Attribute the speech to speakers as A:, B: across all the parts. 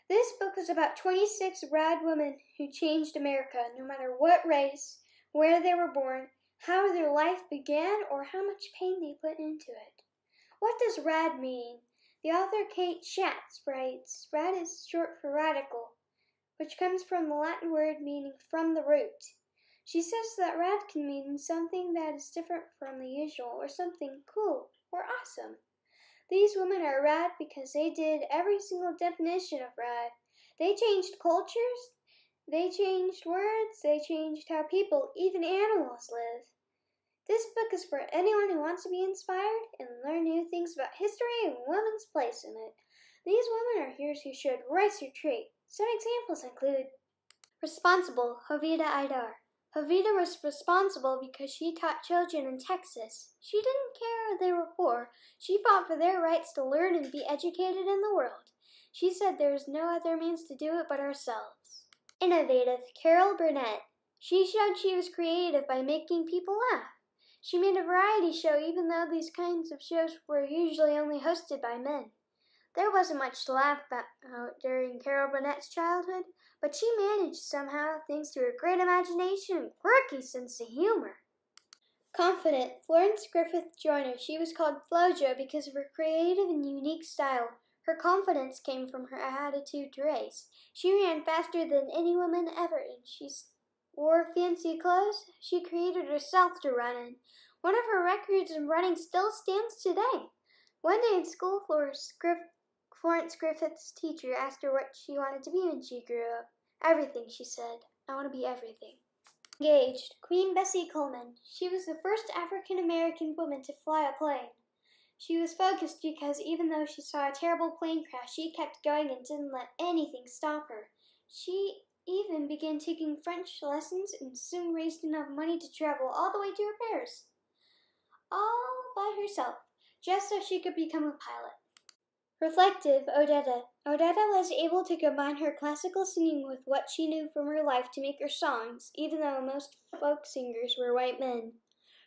A: This book is about 26 rad women who changed America, no matter what race, where they were born, how their life began, or how much pain they put into it. What does rad mean? The author Kate Schatz writes, rad is short for radical, which comes from the Latin word meaning from the root. She says that rad can mean something that is different from the usual, or something cool or awesome. These women are rad because they did every single definition of rad. They changed cultures, they changed words, they changed how people, even animals, live. This book is for anyone who wants to be inspired and learn new things about history and women's place in it. These women are heroes who showed rise or treat. Some examples include Responsible, Hovita Idar. Hovita was responsible because she taught children in Texas. She didn't care if they were poor. She fought for their rights to learn and be educated in the world. She said there is no other means to do it but ourselves. Innovative, Carol Burnett. She showed she was creative by making people laugh. She made a variety show even though these kinds of shows were usually only hosted by men. There wasn't much to laugh about during Carol Burnett's childhood, but she managed somehow thanks to her great imagination and quirky sense of humor. Confident, Florence Griffith Joyner. She was called Flojo because of her creative and unique style. Her confidence came from her attitude to race. She ran faster than any woman ever, and she wore fancy clothes she created herself to run in. One of her records in running still stands today. One day in school, Florence Griffith's teacher asked her what she wanted to be when she grew up. Everything, she said. I want to be everything. Engaged, Queen Bessie Coleman. She was the first African-American woman to fly a plane. She was focused because even though she saw a terrible plane crash, she kept going and didn't let anything stop her. She even began taking French lessons and soon raised enough money to travel all the way to her Paris, all by herself, just so she could become a pilot. Reflective, Odetta. Odetta was able to combine her classical singing with what she knew from her life to make her songs, even though most folk singers were white men.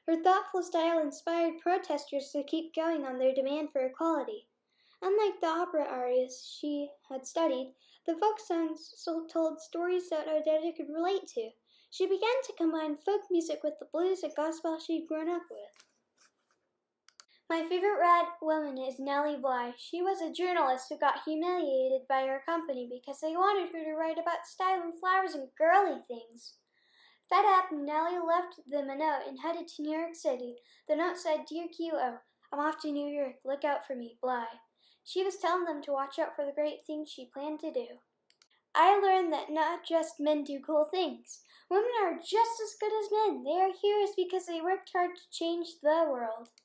A: Her thoughtful style inspired protesters to keep going on their demand for equality. Unlike the opera arias she had studied, the folk songs told stories that Odetta could relate to. She began to combine folk music with the blues and gospel she'd grown up with. My favorite rad woman is Nellie Bly. She was a journalist who got humiliated by her company because they wanted her to write about style and flowers and girly things. Fed up, Nellie left them a note and headed to New York City. The note said, Dear Q.O., I'm off to New York. Look out for me, Bly. She was telling them to watch out for the great things she planned to do. I learned that not just men do cool things. Women are just as good as men. They are heroes because they worked hard to change the world.